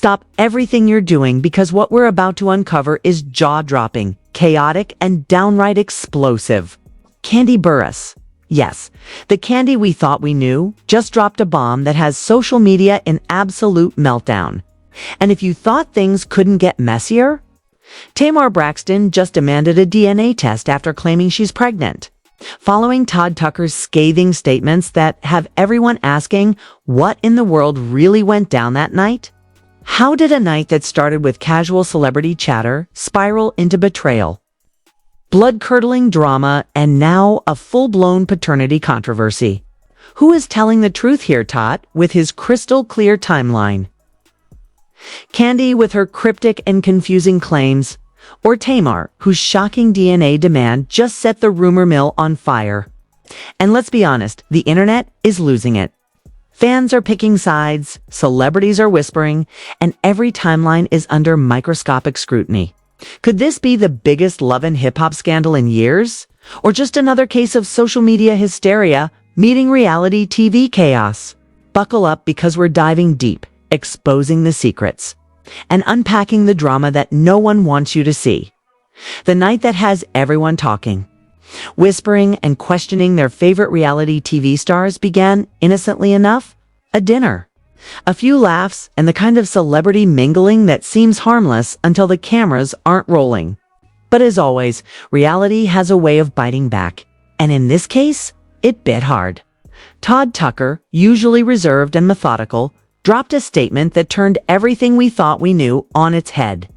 Stop everything you're doing because what we're about to uncover is jaw-dropping, chaotic, and downright explosive. Kandi Burruss. Yes, the Kandi we thought we knew just dropped a bomb that has social media in absolute meltdown. And if you thought things couldn't get messier, Tamar Braxton just demanded a DNA test after claiming she's pregnant, following Todd Tucker's scathing statements that have everyone asking what in the world really went down that night. How did a night that started with casual celebrity chatter spiral into betrayal, blood-curdling drama, and now a full-blown paternity controversy? Who is telling the truth here, Todd, with his crystal-clear timeline? Kandi with her cryptic and confusing claims, or Tamar, whose shocking DNA demand just set the rumor mill on fire? And let's be honest, the internet is losing it. Fans are picking sides, celebrities are whispering, and every timeline is under microscopic scrutiny. Could this be the biggest love and hip-hop scandal in years? Or just another case of social media hysteria meeting reality TV chaos? Buckle up because we're diving deep, exposing the secrets, and unpacking the drama that no one wants you to see. The night that has everyone talking, whispering and questioning their favorite reality TV stars began, innocently enough, a dinner. A few laughs and the kind of celebrity mingling that seems harmless until the cameras aren't rolling. But as always, reality has a way of biting back. And in this case, it bit hard. Todd Tucker, usually reserved and methodical, dropped a statement that turned everything we thought we knew on its head.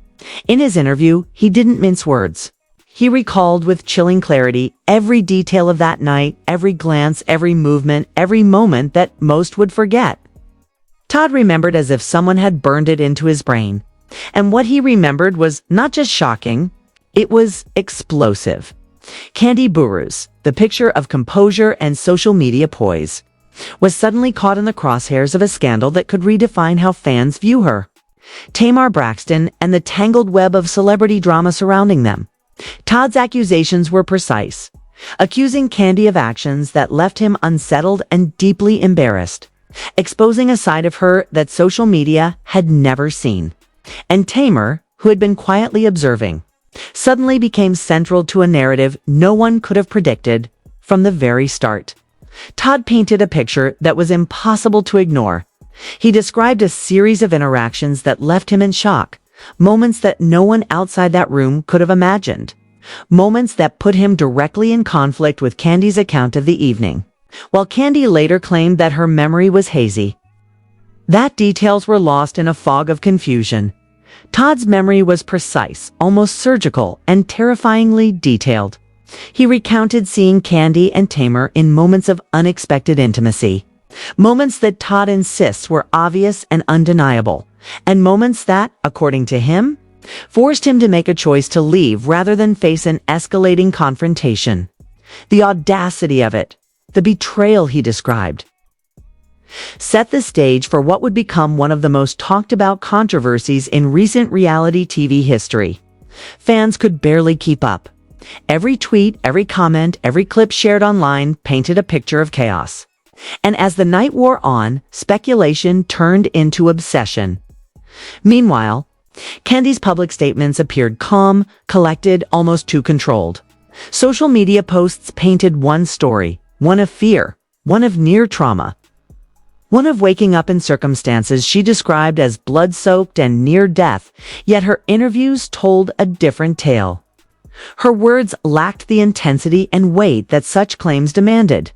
In his interview, he didn't mince words. He recalled with chilling clarity every detail of that night, every glance, every movement, every moment that most would forget. Todd remembered as if someone had burned it into his brain. And what he remembered was not just shocking, it was explosive. Kandi Burruss, the picture of composure and social media poise, was suddenly caught in the crosshairs of a scandal that could redefine how fans view her. Tamar Braxton and the tangled web of celebrity drama surrounding them. Todd's accusations were precise, accusing Kandi of actions that left him unsettled and deeply embarrassed, exposing a side of her that social media had never seen. And Tamar, who had been quietly observing, suddenly became central to a narrative no one could have predicted from the very start. Todd painted a picture that was impossible to ignore. He described a series of interactions that left him in shock, moments that no one outside that room could have imagined, moments that put him directly in conflict with Kandi's account of the evening, while Kandi later claimed that her memory was hazy. That details were lost in a fog of confusion. Todd's memory was precise, almost surgical, and terrifyingly detailed. He recounted seeing Kandi and Tamar in moments of unexpected intimacy, moments that Todd insists were obvious and undeniable, and moments that, according to him, forced him to make a choice to leave rather than face an escalating confrontation. The audacity of it, the betrayal he described, set the stage for what would become one of the most talked about controversies in recent reality TV history. Fans could barely keep up. Every tweet, every comment, every clip shared online painted a picture of chaos. And as the night wore on, speculation turned into obsession. Meanwhile, Kandi's public statements appeared calm, collected, almost too controlled. Social media posts painted one story, one of fear, one of near trauma, one of waking up in circumstances she described as blood-soaked and near death, yet her interviews told a different tale. Her words lacked the intensity and weight that such claims demanded.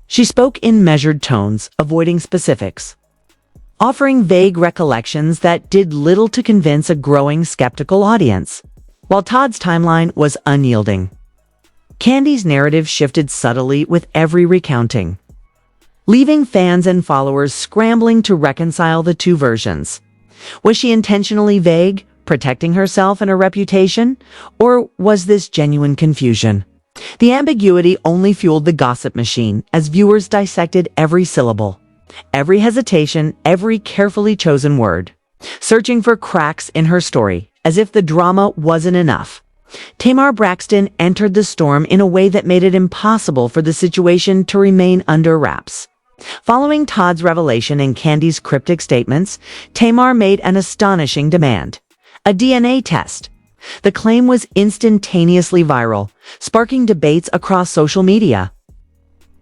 She spoke in measured tones, avoiding specifics, offering vague recollections that did little to convince a growing skeptical audience, while Todd's timeline was unyielding. Kandi's narrative shifted subtly with every recounting, leaving fans and followers scrambling to reconcile the two versions. Was she intentionally vague, protecting herself and her reputation, or was this genuine confusion? The ambiguity only fueled the gossip machine as viewers dissected every syllable, every hesitation, every carefully chosen word, searching for cracks in her story, as if the drama wasn't enough. Tamar Braxton entered the storm in a way that made it impossible for the situation to remain under wraps. Following Todd's revelation and Kandi's cryptic statements, Tamar made an astonishing demand: a DNA test. The claim was instantaneously viral, sparking debates across social media,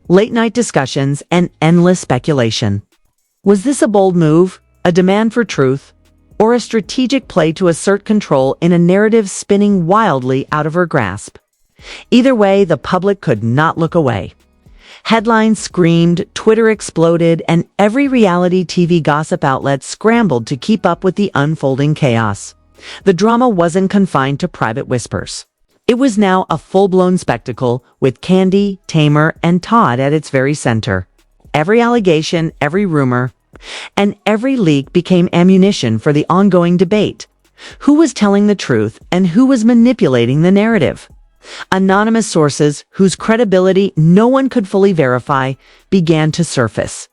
late-night discussions, and endless speculation. Was this a bold move, a demand for truth, or a strategic play to assert control in a narrative spinning wildly out of her grasp? Either way, the public could not look away. Headlines screamed, Twitter exploded, and every reality TV gossip outlet scrambled to keep up with the unfolding chaos. The drama wasn't confined to private whispers. It was now a full-blown spectacle, with Kandi, Tamar, and Todd at its very center. Every allegation, every rumor, and every leak became ammunition for the ongoing debate. Who was telling the truth and who was manipulating the narrative? Anonymous sources, whose credibility no one could fully verify, began to surface.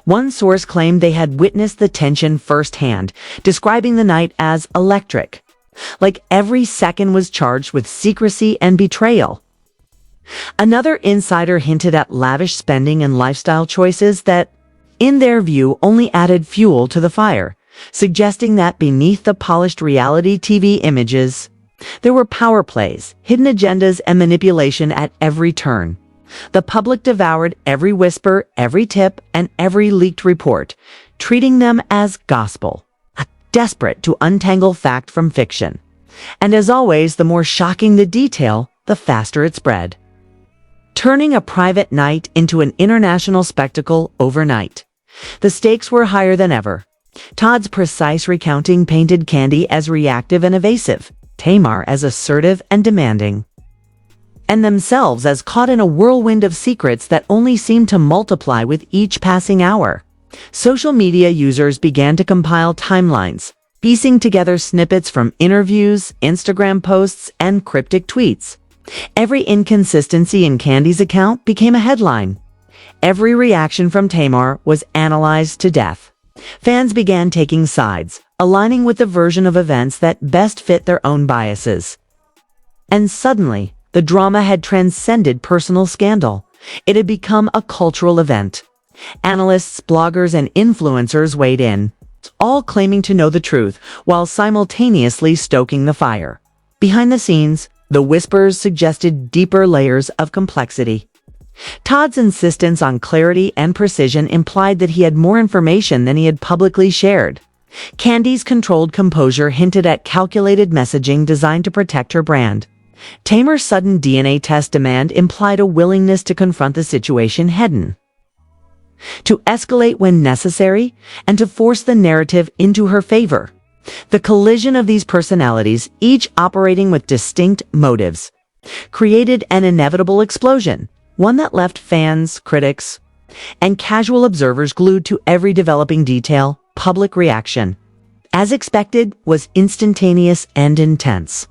One source claimed they had witnessed the tension firsthand, describing the night as electric, like every second was charged with secrecy and betrayal. Another insider hinted at lavish spending and lifestyle choices that, in their view, only added fuel to the fire, suggesting that beneath the polished reality TV images, there were power plays, hidden agendas, and manipulation at every turn. The public devoured every whisper, every tip, and every leaked report, treating them as gospel, desperate to untangle fact from fiction. And as always, the more shocking the detail, the faster it spread, turning a private night into an international spectacle overnight. The stakes were higher than ever. Todd's precise recounting painted Kandi as reactive and evasive, Tamar as assertive and demanding, and themselves as caught in a whirlwind of secrets that only seemed to multiply with each passing hour. Social media users began to compile timelines, piecing together snippets from interviews, Instagram posts, and cryptic tweets. Every inconsistency in Kandi's account became a headline. Every reaction from Tamar was analyzed to death. Fans began taking sides, aligning with the version of events that best fit their own biases. And suddenly, the drama had transcended personal scandal. It had become a cultural event. Analysts, bloggers, and influencers weighed in, all claiming to know the truth while simultaneously stoking the fire. Behind the scenes, the whispers suggested deeper layers of complexity. Todd's insistence on clarity and precision implied that he had more information than he had publicly shared. Kandi's controlled composure hinted at calculated messaging designed to protect her brand. Tamar's sudden DNA test demand implied a willingness to confront the situation head-on, to escalate when necessary, and to force the narrative into her favor. The collision of these personalities, each operating with distinct motives, created an inevitable explosion, one that left fans, critics, and casual observers glued to every developing detail. Public reaction, as expected, was instantaneous and intense.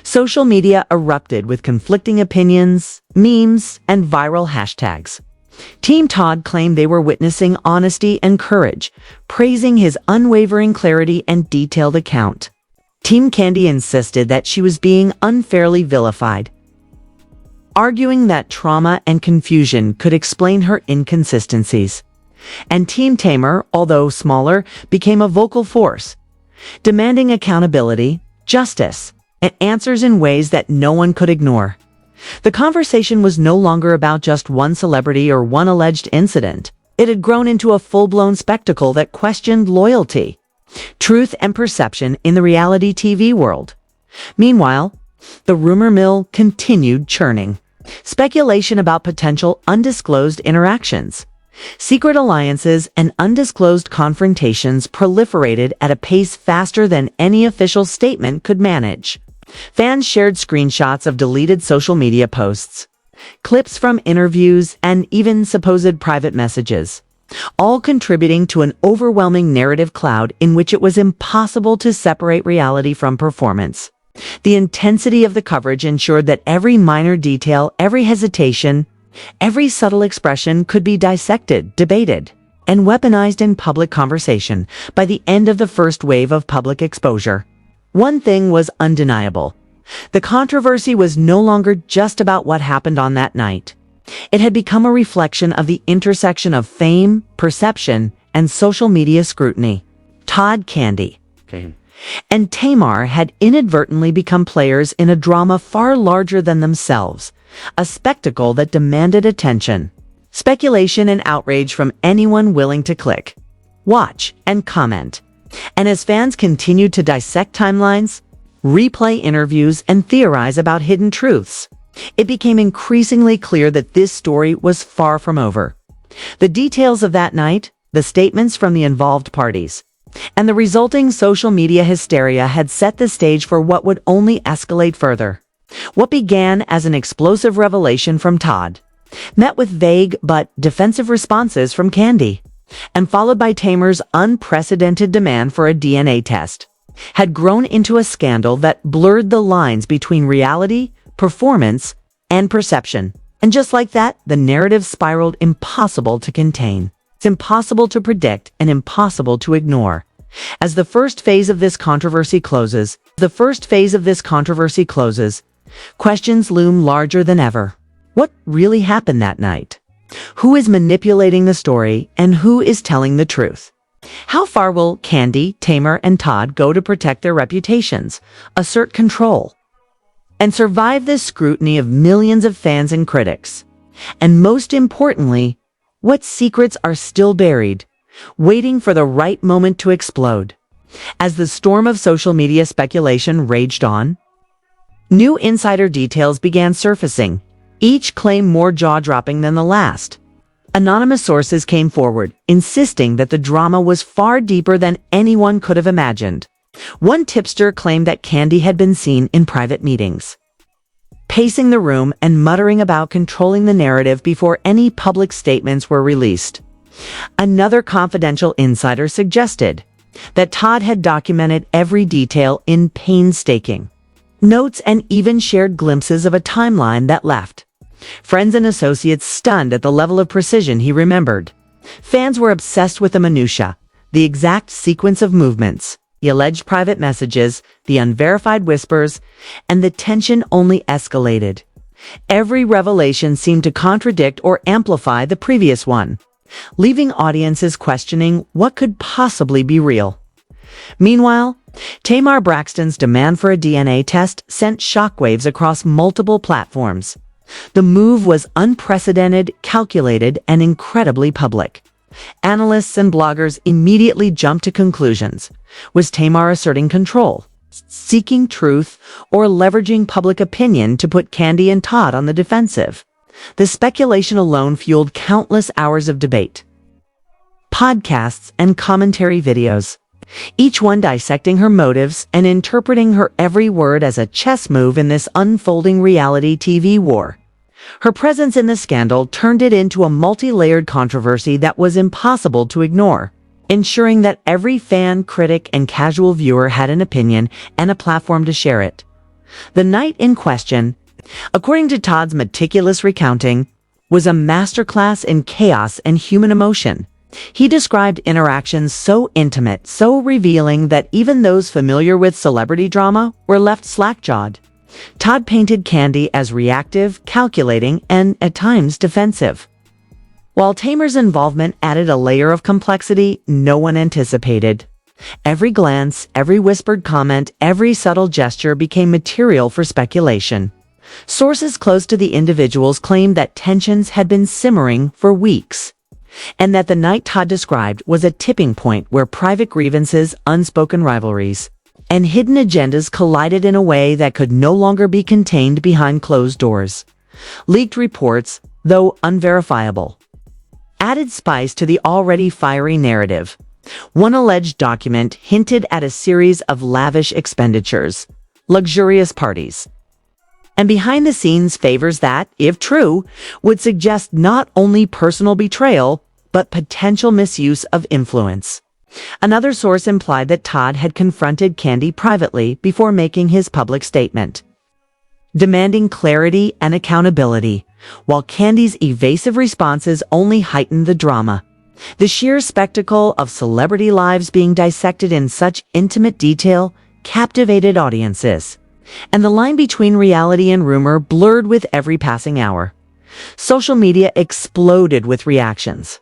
Social media erupted with conflicting opinions, memes, and viral hashtags. Team Todd claimed they were witnessing honesty and courage, praising his unwavering clarity and detailed account. Team Kandi insisted that she was being unfairly vilified, arguing that trauma and confusion could explain her inconsistencies. And Team Tamar, although smaller, became a vocal force, demanding accountability, justice, and answers in ways that no one could ignore. The conversation was no longer about just one celebrity or one alleged incident. It had grown into a full-blown spectacle that questioned loyalty, truth, and perception in the reality TV world. Meanwhile, the rumor mill continued churning. Speculation about potential undisclosed interactions, secret alliances, and undisclosed confrontations proliferated at a pace faster than any official statement could manage. Fans shared screenshots of deleted social media posts, clips from interviews, and even supposed private messages, all contributing to an overwhelming narrative cloud in which it was impossible to separate reality from performance. The intensity of the coverage ensured that every minor detail, every hesitation, every subtle expression could be dissected, debated, and weaponized in public conversation. By the end of the first wave of public exposure, one thing was undeniable. The controversy was no longer just about what happened on that night. It had become a reflection of the intersection of fame, perception, and social media scrutiny. Todd, Kandi, and Tamar had inadvertently become players in a drama far larger than themselves, a spectacle that demanded attention, speculation, and outrage from anyone willing to click, watch, and comment. And as fans continued to dissect timelines, replay interviews, and theorize about hidden truths, it became increasingly clear that this story was far from over. The details of that night, the statements from the involved parties, and the resulting social media hysteria had set the stage for what would only escalate further. What began as an explosive revelation from Todd met with vague but defensive responses from Kandi, and followed by Tamar's unprecedented demand for a DNA test, had grown into a scandal that blurred the lines between reality, performance, and perception. And just like that, the narrative spiraled, impossible to contain. It's impossible to predict and impossible to ignore. As the first phase of this controversy closes, questions loom larger than ever. What really happened that night? Who is manipulating the story, and who is telling the truth? How far will Kandi, Tamar, and Todd go to protect their reputations, assert control, and survive this scrutiny of millions of fans and critics? And most importantly, what secrets are still buried, waiting for the right moment to explode? As the storm of social media speculation raged on, new insider details began surfacing, each claim more jaw-dropping than the last. Anonymous sources came forward, insisting that the drama was far deeper than anyone could have imagined. One tipster claimed that Kandi had been seen in private meetings, pacing the room and muttering about controlling the narrative before any public statements were released. Another confidential insider suggested that Todd had documented every detail in painstaking notes and even shared glimpses of a timeline that left friends and associates stunned at the level of precision he remembered. Fans were obsessed with the minutiae, the exact sequence of movements, the alleged private messages, the unverified whispers, and the tension only escalated. Every revelation seemed to contradict or amplify the previous one, leaving audiences questioning what could possibly be real. Meanwhile, Tamar Braxton's demand for a DNA test sent shockwaves across multiple platforms. The move was unprecedented, calculated, and incredibly public. Analysts and bloggers immediately jumped to conclusions. Was Tamar asserting control, seeking truth, or leveraging public opinion to put Kandi and Todd on the defensive? The speculation alone fueled countless hours of debate, podcasts, and commentary videos, each one dissecting her motives and interpreting her every word as a chess move in this unfolding reality TV war. Her presence in the scandal turned it into a multi-layered controversy that was impossible to ignore, ensuring that every fan, critic, and casual viewer had an opinion and a platform to share it. The night in question, according to Todd's meticulous recounting, was a masterclass in chaos and human emotion. He described interactions so intimate, so revealing that even those familiar with celebrity drama were left slack-jawed. Todd painted Kandi as reactive, calculating, and at times defensive, while Tamar's involvement added a layer of complexity no one anticipated. Every glance, every whispered comment, every subtle gesture became material for speculation. Sources close to the individuals claimed that tensions had been simmering for weeks, and that the night Todd described was a tipping point where private grievances, unspoken rivalries, and hidden agendas collided in a way that could no longer be contained behind closed doors. Leaked reports, though unverifiable, added spice to the already fiery narrative. One alleged document hinted at a series of lavish expenditures, luxurious parties, and behind-the-scenes favors that, if true, would suggest not only personal betrayal, but potential misuse of influence. Another source implied that Todd had confronted Kandi privately before making his public statement, demanding clarity and accountability, while Kandi's evasive responses only heightened the drama. The sheer spectacle of celebrity lives being dissected in such intimate detail captivated audiences, and the line between reality and rumor blurred with every passing hour. Social media exploded with reactions,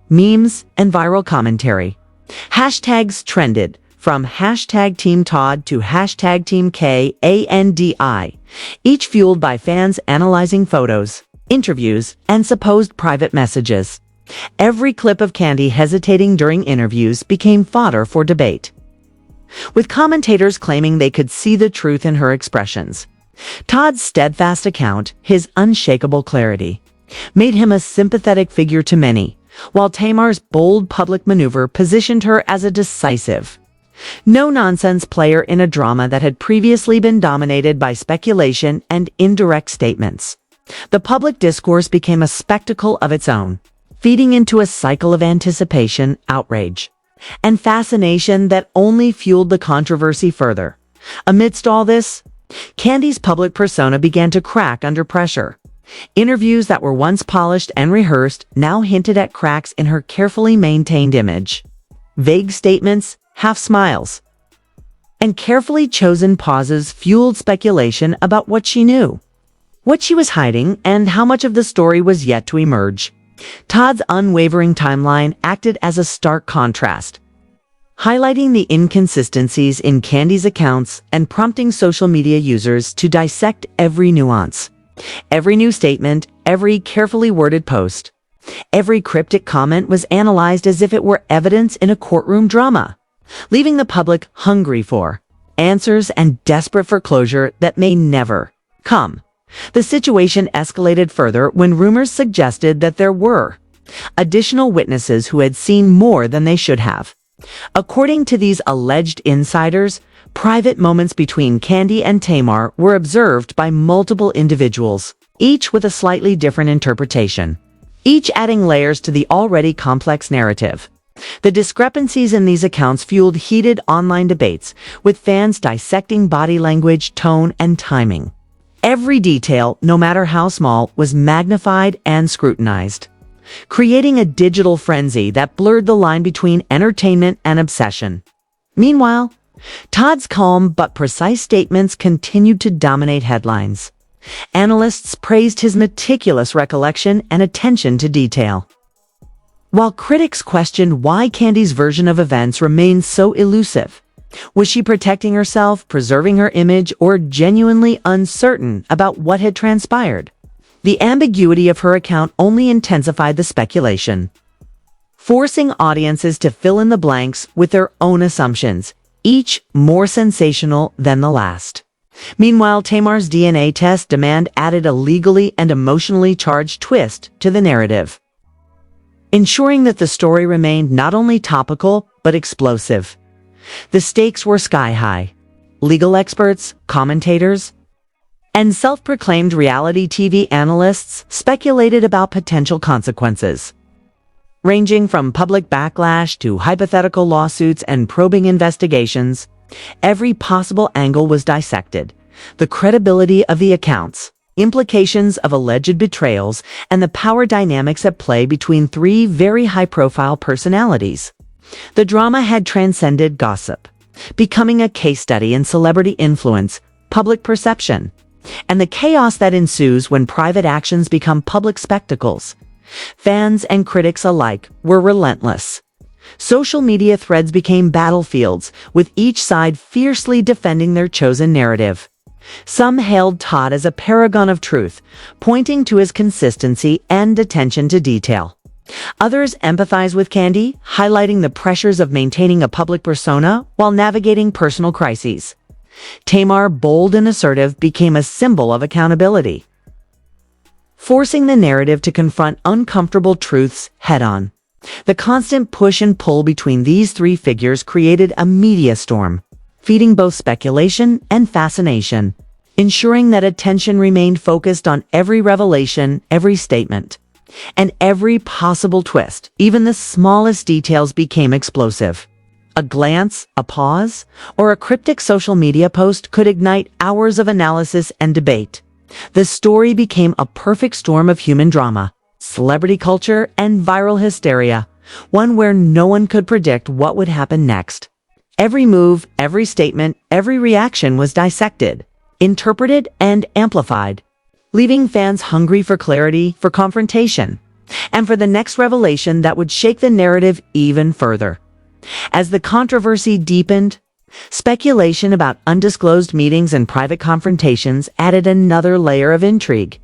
memes, and viral commentary. Hashtags trended, from hashtag Team Todd to hashtag Team Kandi, each fueled by fans analyzing photos, interviews, and supposed private messages. Every clip of Kandi hesitating during interviews became fodder for debate, with commentators claiming they could see the truth in her expressions. Todd's steadfast account, his unshakable clarity, made him a sympathetic figure to many, while Tamar's bold public maneuver positioned her as a decisive, no-nonsense player in a drama that had previously been dominated by speculation and indirect statements. The public discourse became a spectacle of its own, feeding into a cycle of anticipation, outrage, and fascination that only fueled the controversy further. Amidst all this, Kandi's public persona began to crack under pressure. Interviews that were once polished and rehearsed now hinted at cracks in her carefully maintained image. Vague statements, half smiles, and carefully chosen pauses fueled speculation about what she knew, what she was hiding, and how much of the story was yet to emerge. Todd's unwavering timeline acted as a stark contrast, highlighting the inconsistencies in Kandi's accounts and prompting social media users to dissect every nuance. Every new statement, every carefully worded post, every cryptic comment was analyzed as if it were evidence in a courtroom drama, leaving the public hungry for answers and desperate for closure that may never come. The situation escalated further when rumors suggested that there were additional witnesses who had seen more than they should have. According to these alleged insiders, private moments between Kandi and Tamar were observed by multiple individuals, each with a slightly different interpretation, each adding layers to the already complex narrative. The discrepancies in these accounts fueled heated online debates, with fans dissecting body language, tone, and timing. Every detail, no matter how small, was magnified and scrutinized, creating a digital frenzy that blurred the line between entertainment and obsession. Meanwhile, Todd's calm but precise statements continued to dominate headlines. Analysts praised his meticulous recollection and attention to detail, while critics questioned why Kandi's version of events remained so elusive. Was she protecting herself, preserving her image, or genuinely uncertain about what had transpired? The ambiguity of her account only intensified the speculation, forcing audiences to fill in the blanks with their own assumptions, each more sensational than the last. Meanwhile, Tamar's DNA test demand added a legally and emotionally charged twist to the narrative, ensuring that the story remained not only topical but explosive. The stakes were sky-high. Legal experts, commentators, and self-proclaimed reality TV analysts speculated about potential consequences, ranging from public backlash to hypothetical lawsuits and probing investigations. Every possible angle was dissected. The credibility of the accounts, implications of alleged betrayals, and the power dynamics at play between three very high-profile personalities. The drama had transcended gossip, becoming a case study in celebrity influence, public perception, and the chaos that ensues when private actions become public spectacles. Fans and critics alike were relentless. Social media threads became battlefields, with each side fiercely defending their chosen narrative. Some hailed Todd as a paragon of truth, pointing to his consistency and attention to detail. Others empathized with Kandi, highlighting the pressures of maintaining a public persona while navigating personal crises. Tamar, bold and assertive, became a symbol of accountability, forcing the narrative to confront uncomfortable truths head-on. The constant push and pull between these three figures created a media storm, feeding both speculation and fascination, ensuring that attention remained focused on every revelation, every statement, and every possible twist. Even the smallest details became explosive. A glance, a pause, or a cryptic social media post could ignite hours of analysis and debate. The story became a perfect storm of human drama, celebrity culture, and viral hysteria, one where no one could predict what would happen next. Every move, every statement, every reaction was dissected, interpreted, and amplified, leaving fans hungry for clarity, for confrontation, and for the next revelation that would shake the narrative even further. As the controversy deepened, speculation about undisclosed meetings and private confrontations added another layer of intrigue.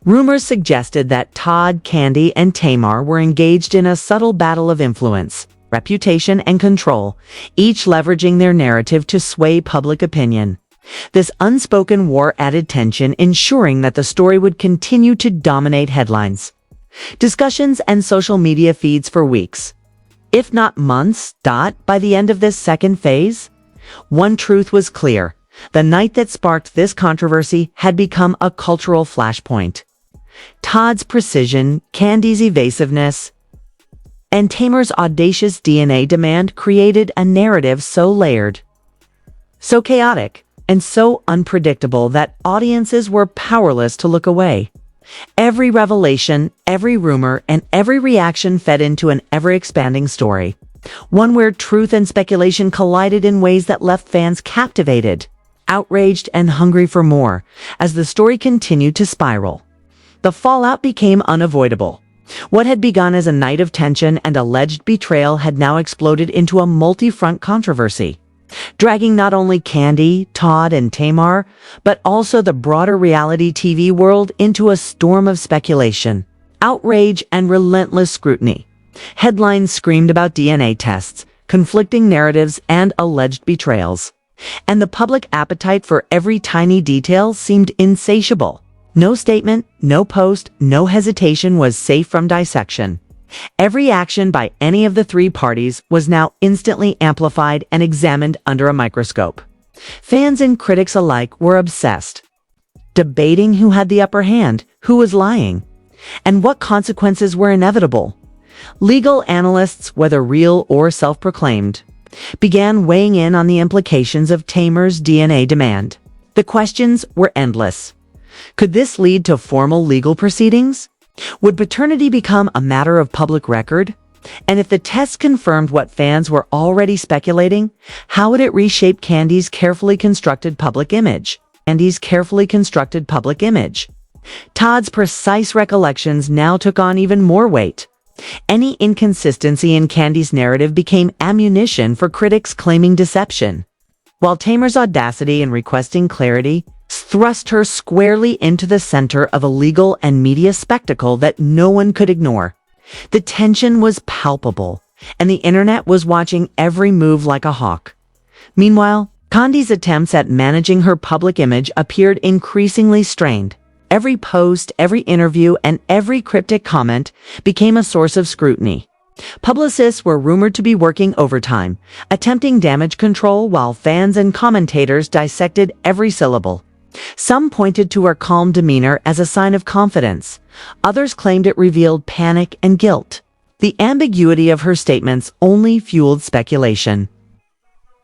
Rumors suggested that Todd, Kandi, and Tamar were engaged in a subtle battle of influence, reputation, and control, each leveraging their narrative to sway public opinion. This unspoken war added tension, ensuring that the story would continue to dominate headlines, discussions, and social media feeds for weeks, if not months. By the end of this second phase, one truth was clear. The night that sparked this controversy had become a cultural flashpoint. Todd's precision, Kandi's evasiveness, and Tamar's audacious DNA demand created a narrative so layered, so chaotic, and so unpredictable that audiences were powerless to look away. Every revelation, every rumor, and every reaction fed into an ever-expanding story, one where truth and speculation collided in ways that left fans captivated, outraged, and hungry for more. As the story continued to spiral, the fallout became unavoidable. What had begun as a night of tension and alleged betrayal had now exploded into a multi-front controversy, dragging not only Kandi, Todd, and Tamar, but also the broader reality TV world into a storm of speculation, outrage, and relentless scrutiny. Headlines screamed about DNA tests, conflicting narratives, and alleged betrayals. And the public appetite for every tiny detail seemed insatiable. No statement, no post, no hesitation was safe from dissection. Every action by any of the three parties was now instantly amplified and examined under a microscope. Fans and critics alike were obsessed, debating who had the upper hand, who was lying, and what consequences were inevitable. Legal analysts, whether real or self-proclaimed, began weighing in on the implications of Tamar's DNA demand. The questions were endless. Could this lead to formal legal proceedings? Would paternity become a matter of public record? And if the test confirmed what fans were already speculating, how would it reshape Kandi's carefully constructed public image? Todd's precise recollections now took on even more weight. Any inconsistency in Kandi's narrative became ammunition for critics claiming deception, while Tamar's audacity in requesting clarity thrust her squarely into the center of a legal and media spectacle that no one could ignore. The tension was palpable, and the internet was watching every move like a hawk. Meanwhile, Kandi's attempts at managing her public image appeared increasingly strained. Every post, every interview, and every cryptic comment became a source of scrutiny. Publicists were rumored to be working overtime, attempting damage control, while fans and commentators dissected every syllable. Some pointed to her calm demeanor as a sign of confidence. Others claimed it revealed panic and guilt. The ambiguity of her statements only fueled speculation,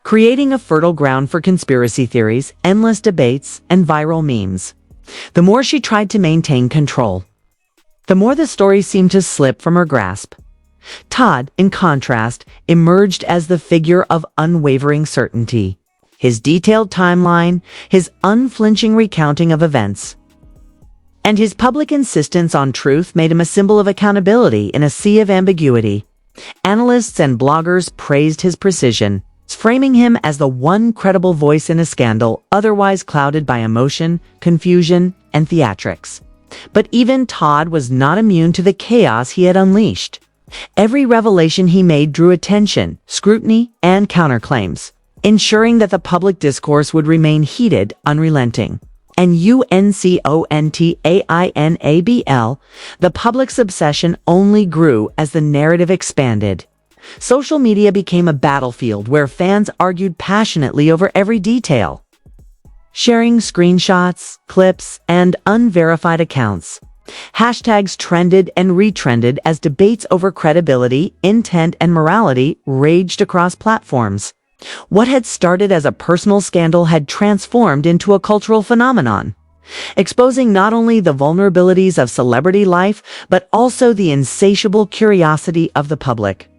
creating a fertile ground for conspiracy theories, endless debates, and viral memes. The more she tried to maintain control, the more the story seemed to slip from her grasp. Todd, in contrast, emerged as the figure of unwavering certainty. His detailed timeline, his unflinching recounting of events, and his public insistence on truth made him a symbol of accountability in a sea of ambiguity. Analysts and bloggers praised his precision, framing him as the one credible voice in a scandal otherwise clouded by emotion, confusion, and theatrics. But even Todd was not immune to the chaos he had unleashed. Every revelation he made drew attention, scrutiny, and counterclaims, ensuring that the public discourse would remain heated, unrelenting. And UNCONTAINABL, the public's obsession only grew as the narrative expanded. Social media became a battlefield where fans argued passionately over every detail, sharing screenshots, clips, and unverified accounts. Hashtags trended and retrended as debates over credibility, intent, and morality raged across platforms. What had started as a personal scandal had transformed into a cultural phenomenon, exposing not only the vulnerabilities of celebrity life, but also the insatiable curiosity of the public.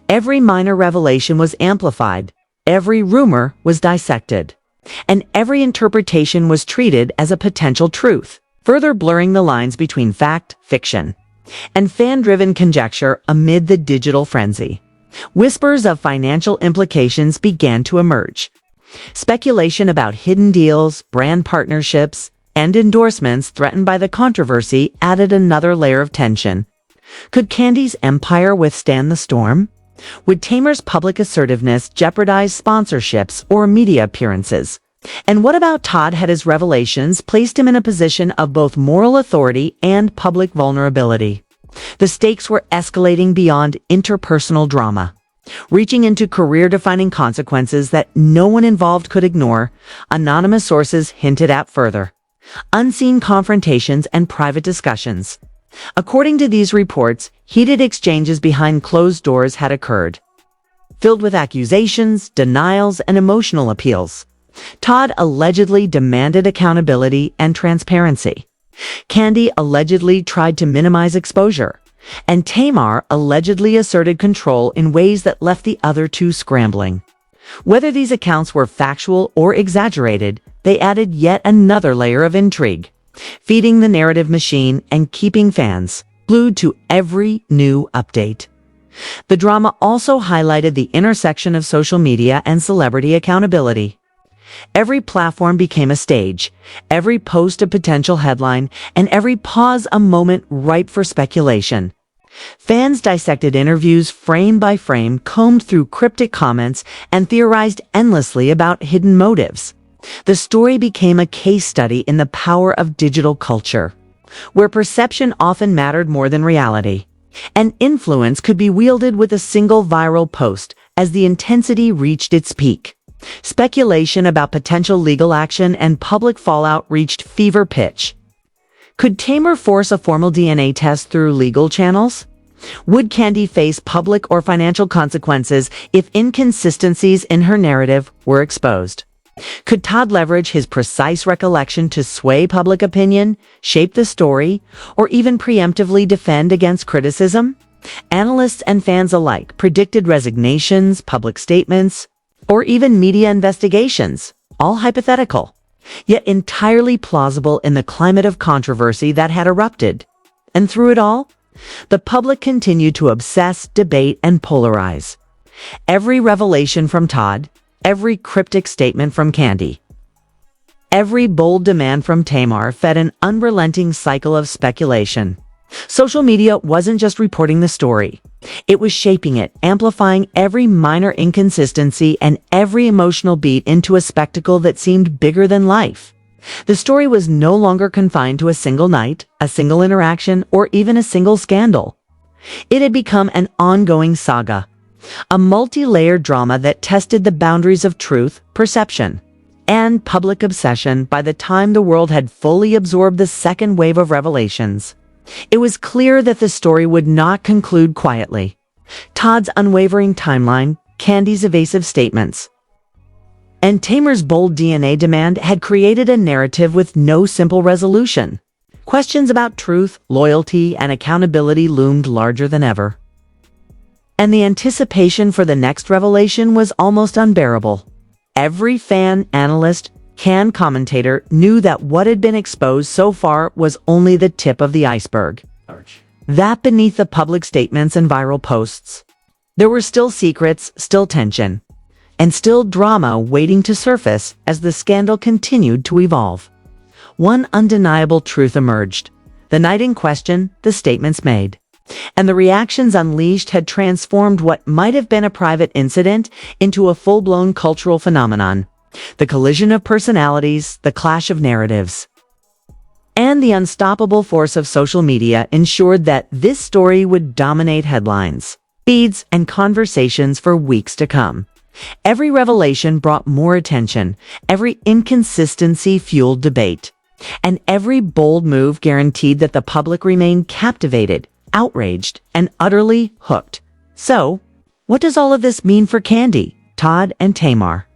Every minor revelation was amplified, every rumor was dissected, and every interpretation was treated as a potential truth. further blurring the lines between fact, fiction, and fan-driven conjecture amid the digital frenzy. Whispers of financial implications began to emerge. Speculation about hidden deals, brand partnerships, and endorsements threatened by the controversy added another layer of tension. Could Kandi's empire withstand the storm? Would Tamar's public assertiveness jeopardize sponsorships or media appearances? And what about Todd? Had his revelations placed him in a position of both moral authority and public vulnerability? The stakes were escalating beyond interpersonal drama, reaching into career-defining consequences that no one involved could ignore. Anonymous sources hinted at further unseen confrontations and private discussions. According to these reports, heated exchanges behind closed doors had occurred, filled with accusations, denials, and emotional appeals. Todd allegedly demanded accountability and transparency. Kandi allegedly tried to minimize exposure, and Tamar allegedly asserted control in ways that left the other two scrambling. Whether these accounts were factual or exaggerated, they added yet another layer of intrigue, feeding the narrative machine and keeping fans glued to every new update. The drama also highlighted the intersection of social media and celebrity accountability. Every platform became a stage, every post a potential headline, and every pause a moment ripe for speculation. Fans dissected interviews frame by frame, combed through cryptic comments, and theorized endlessly about hidden motives. The story became a case study in the power of digital culture, where perception often mattered more than reality, and influence could be wielded with a single viral post as the intensity reached its peak. Speculation about potential legal action and public fallout reached fever pitch. Could Tamar force a formal DNA test through legal channels? Would Kandi face public or financial consequences if inconsistencies in her narrative were exposed? Could Todd leverage his precise recollection to sway public opinion, shape the story, or even preemptively defend against criticism? Analysts and fans alike predicted resignations, public statements, or even media investigations, all hypothetical, yet entirely plausible in the climate of controversy that had erupted. And through it all, the public continued to obsess, debate, and polarize. Every revelation from Todd, every cryptic statement from Kandi, every bold demand from Tamar fed an unrelenting cycle of speculation. Social media wasn't just reporting the story. It was shaping it, amplifying every minor inconsistency and every emotional beat into a spectacle that seemed bigger than life. The story was no longer confined to a single night, a single interaction, or even a single scandal. It had become an ongoing saga, a multi-layered drama that tested the boundaries of truth, perception, and public obsession. By the time the world had fully absorbed the second wave of revelations, it was clear that the story would not conclude quietly. Todd's unwavering timeline, Kandi's evasive statements, and Tamar's bold DNA demand had created a narrative with no simple resolution. Questions about truth, loyalty, and accountability loomed larger than ever. And the anticipation for the next revelation was almost unbearable. Every fan, analyst, and commentator knew that what had been exposed so far was only the tip of the iceberg. That beneath the public statements and viral posts, there were still secrets, still tension, and still drama waiting to surface as the scandal continued to evolve. One undeniable truth emerged: the night in question, the statements made, and the reactions unleashed had transformed what might have been a private incident into a full-blown cultural phenomenon. The collision of personalities, the clash of narratives, and the unstoppable force of social media ensured that this story would dominate headlines, feeds, and conversations for weeks to come. Every revelation brought more attention, every inconsistency fueled debate, and every bold move guaranteed that the public remained captivated, outraged, and utterly hooked. So, what does all of this mean for Kandi, Todd, and Tamar?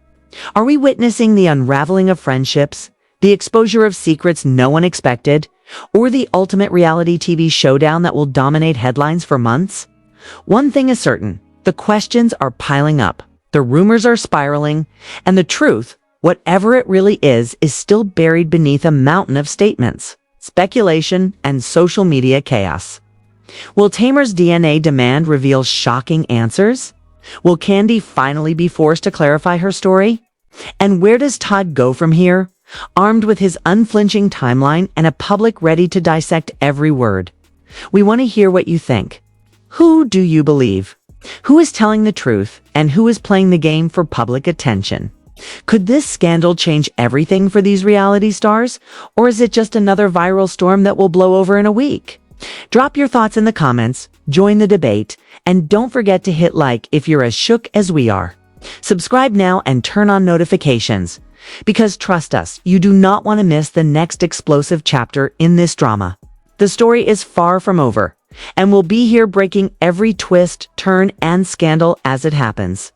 Are we witnessing the unraveling of friendships, the exposure of secrets no one expected, or the ultimate reality TV showdown that will dominate headlines for months? One thing is certain: the questions are piling up, the rumors are spiraling, and the truth, whatever it really is still buried beneath a mountain of statements. speculation, and social media chaos. Will Tamar's DNA demand reveal shocking answers? Will Kandi finally be forced to clarify her story? And where does Todd go from here, armed with his unflinching timeline and a public ready to dissect every word? We want to hear what you think. Who do you believe? Who is telling the truth, and who is playing the game for public attention? Could this scandal change everything for these reality stars, or is it just another viral storm that will blow over in a week? Drop your thoughts in the comments, join the debate, and don't forget to hit like if you're as shook as we are. Subscribe now and turn on notifications, because trust us, you do not want to miss the next explosive chapter in this drama. The story is far from over, and we'll be here breaking every twist, turn, and scandal as it happens.